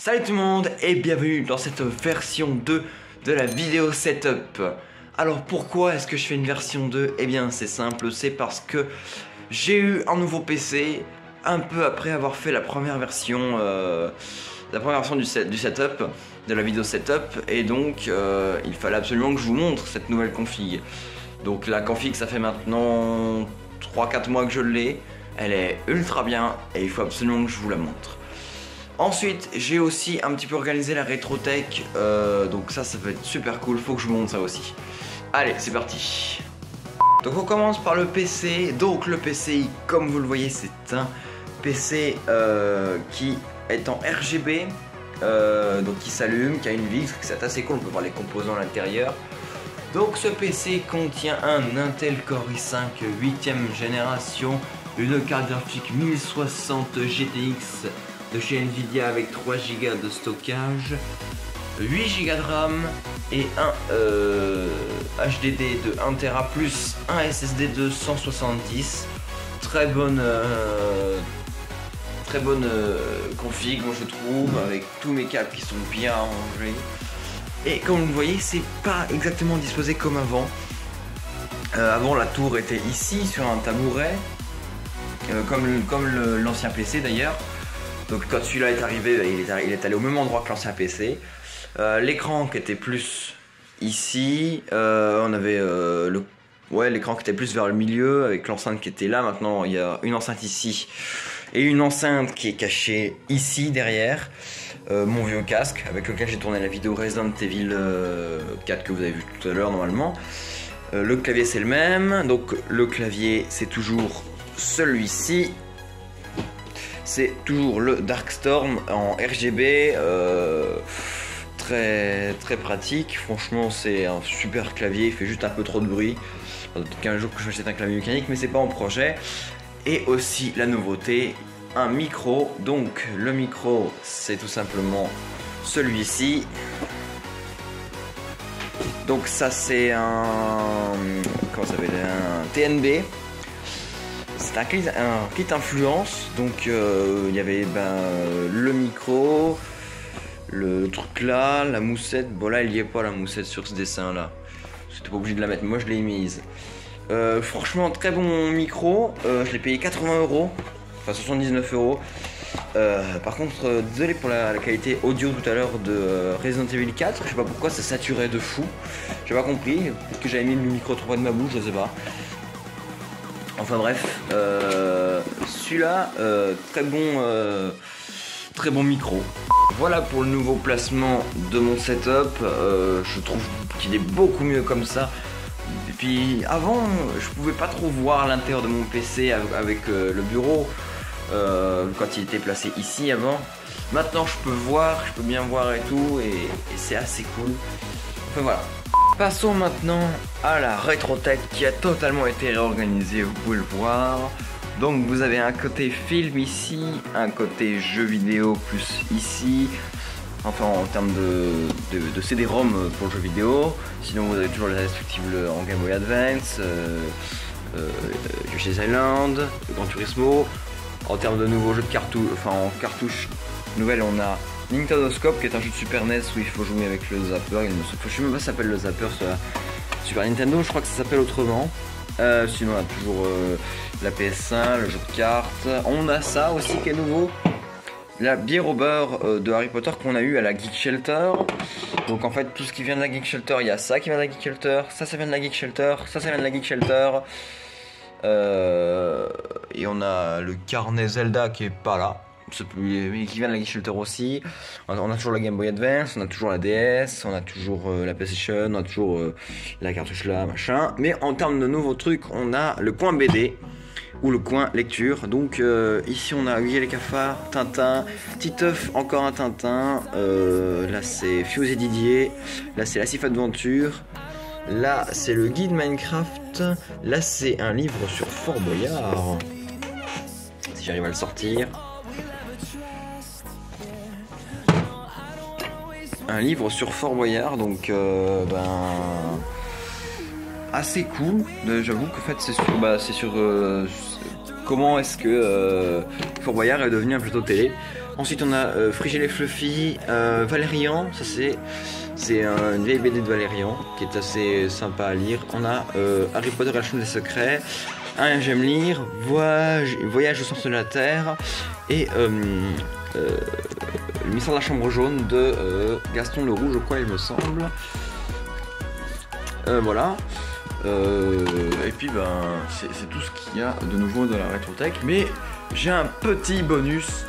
Salut tout le monde et bienvenue dans cette version 2 de la vidéo setup. Alors pourquoi est-ce que je fais une version 2? Eh bien c'est simple, c'est parce que j'ai eu un nouveau PC un peu après avoir fait la première version du setup, de la vidéo setup. Et donc il fallait absolument que je vous montre cette nouvelle config. Donc la config, ça fait maintenant 3-4 mois que je l'ai. Elle est ultra bien et il faut absolument que je vous la montre. Ensuite, j'ai aussi un petit peu organisé la rétrotech, donc ça peut être super cool, faut que je vous montre ça aussi. Allez, c'est parti. Donc on commence par le PC. Donc le PC, comme vous le voyez, c'est un PC qui est en RGB, donc qui s'allume, qui a une vitre, c'est assez cool, on peut voir les composants à l'intérieur. Donc ce PC contient un Intel Core i5 8ème génération, une carte graphique 1060 GTX de chez Nvidia avec 3 Go de stockage, 8 Go de RAM et un HDD de 1 Tera plus un SSD de 170. Très bonne config, moi je trouve, avec tous mes câbles qui sont bien rangés. Et comme vous le voyez, c'est pas exactement disposé comme avant. Avant, la tour était ici sur un tabouret, comme l'ancien PC d'ailleurs. Donc quand celui-là est arrivé, il est allé au même endroit que l'ancien PC. L'écran qui était plus ici, on avait l'écran qui était plus vers le milieu avec l'enceinte qui était là. Maintenant il y a une enceinte ici et une enceinte qui est cachée ici derrière. Mon vieux casque avec lequel j'ai tourné la vidéo Resident Evil 4 que vous avez vu tout à l'heure normalement. Le clavier c'est le même, donc le clavier c'est toujours celui-ci. C'est toujours le Darkstorm en RGB, très pratique. Franchement, c'est un super clavier, il fait juste un peu trop de bruit. Peut-être qu'un jour que je m'achète un clavier mécanique, mais c'est pas en projet. Et aussi la nouveauté, un micro. Donc le micro, c'est tout simplement celui-ci. Donc ça c'est un TNB. C'est un kit influence, donc il y avait le micro, le truc là, la moussette. Bon là il n'y est pas la moussette sur ce dessin là, c'était pas obligé de la mettre, moi je l'ai mise. Franchement très bon micro, je l'ai payé 80 €, enfin 79 €. Par contre désolé pour la qualité audio tout à l'heure de Resident Evil 4, je sais pas pourquoi ça saturait de fou, j'ai pas compris, peut-être que j'avais mis le micro trop près de ma bouche, je sais pas. Enfin bref, celui-là, très bon micro. Voilà pour le nouveau placement de mon setup. Je trouve qu'il est beaucoup mieux comme ça. Et puis avant, je pouvais pas trop voir l'intérieur de mon PC avec le bureau quand il était placé ici avant. Maintenant, je peux bien voir et tout, et c'est assez cool. Enfin voilà. Passons maintenant à la rétrotech qui a totalement été réorganisée, vous pouvez le voir. Donc vous avez un côté film ici, un côté jeu vidéo plus ici. Enfin en termes de CD-ROM pour le jeu vidéo. Sinon vous avez toujours les indestructibles en Game Boy Advance, Yoshi's Island, le Gran Turismo. En termes de nouveaux jeux de cartouches, enfin en cartouche nouvelle, on a Nintendo Scope qui est un jeu de Super NES où il faut jouer avec le zapper. Je sais même pas si ça s'appelle le zapper sur la Super Nintendo, je crois que ça s'appelle autrement. Sinon on a toujours la PS1, le jeu de cartes. On a ça aussi qui est nouveau, la bière au beurre de Harry Potter qu'on a eu à la Geek Shelter. Donc en fait tout ce qui vient de la Geek Shelter, il y a ça qui vient de la Geek Shelter, ça vient de la Geek Shelter, ça vient de la Geek Shelter. Et on a le carnet Zelda qui est pas là, mais qui vient de la Geek Shelter aussi. On a toujours la Game Boy Advance, on a toujours la DS, on a toujours la PlayStation, on a toujours la cartouche là, machin. Mais en termes de nouveaux trucs, on a le coin BD ou le coin lecture. Donc ici on a Hugues et les cafards, Tintin, Titeuf, encore un Tintin. Là c'est Fuse et Didier. Là c'est la Sif Adventure. Là c'est le guide Minecraft. Là c'est un livre sur Fort Boyard, si j'arrive à le sortir. Un livre sur Fort Boyard, donc assez cool. J'avoue qu'en fait c'est sur comment est-ce que Fort Boyard est devenu un plateau télé. Ensuite on a Frigel et Fluffy, Valérian, ça c'est une vieille BD de Valérian qui est assez sympa à lire. On a Harry Potter et la Chambre des Secrets, un J'aime lire, Voyage au centre de la Terre et le mystère de la Chambre jaune de Gaston Leroux, je crois il me semble. Voilà. Et puis ben c'est tout ce qu'il y a de nouveau dans la rétrothèque. Mais j'ai un petit bonus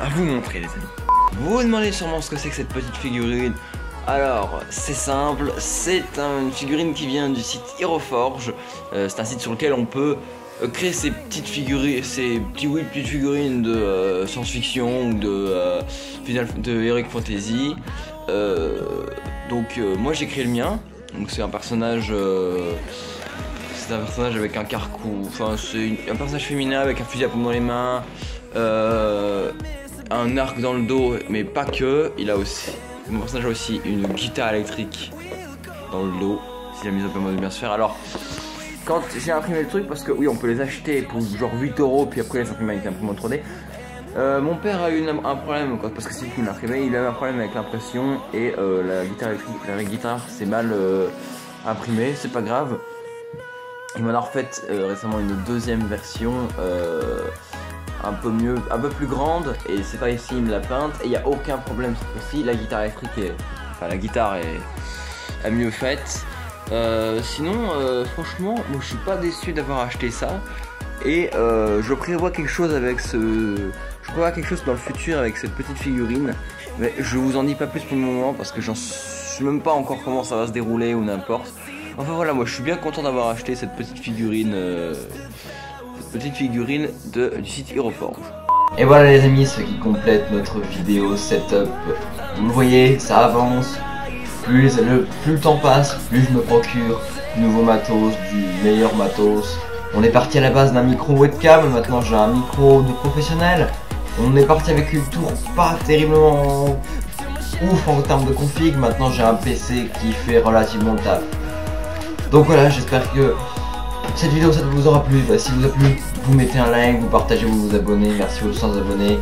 à vous montrer les amis. Vous vous demandez sûrement ce que c'est que cette petite figurine. Alors c'est simple, c'est une figurine qui vient du site HeroForge. C'est un site sur lequel on peut créer ces petites figurines, petites figurines de science-fiction ou de Heroic Fantasy. Donc moi j'ai créé le mien. Donc c'est un personnage avec un carcou, enfin c'est un personnage féminin avec un fusil à pompe dans les mains, un arc dans le dos, mais pas que. Mon personnage a aussi une guitare électrique dans le dos, si la mise en place de bien se faire. Alors quand j'ai imprimé le truc, parce que oui on peut les acheter pour genre 8 €, puis après les imprimer avec l'imprimante 3D. Mon père a eu un problème, parce que c'est lui qui l'a imprimé, il a eu un problème avec l'impression et la guitare électrique, la vraie guitare, c'est mal imprimé, c'est pas grave. Il m'en a refait récemment une deuxième version un peu mieux, un peu plus grande, et c'est pas ici, il me l'a peinte et il n'y a aucun problème cette fois-ci. La guitare électrique est mieux faite. Sinon, franchement, moi je suis pas déçu d'avoir acheté ça. Et je prévois quelque chose dans le futur avec cette petite figurine. Mais je vous en dis pas plus pour le moment parce que je sais même pas encore comment ça va se dérouler ou n'importe. Enfin voilà, moi je suis bien content d'avoir acheté cette petite figurine du site HeroForge. Et voilà les amis, ce qui complète notre vidéo setup. Vous le voyez, ça avance. Plus le temps passe, plus je me procure du nouveau matos, du meilleur matos. On est parti à la base d'un micro webcam, maintenant j'ai un micro de professionnel. On est parti avec une tour pas terriblement ouf en termes de config, maintenant j'ai un PC qui fait relativement le taf. Donc voilà, j'espère que cette vidéo ça vous aura plu. Si vous a plu, vous mettez un like, vous partagez, vous vous abonnez, merci aux 100 abonnés.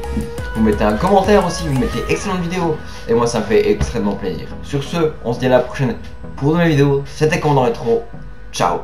Vous mettez un commentaire aussi, vous mettez excellente vidéo. Et moi ça me fait extrêmement plaisir. Sur ce, on se dit à la prochaine pour de nouvelles vidéos. C'était Commandant Rétro, ciao.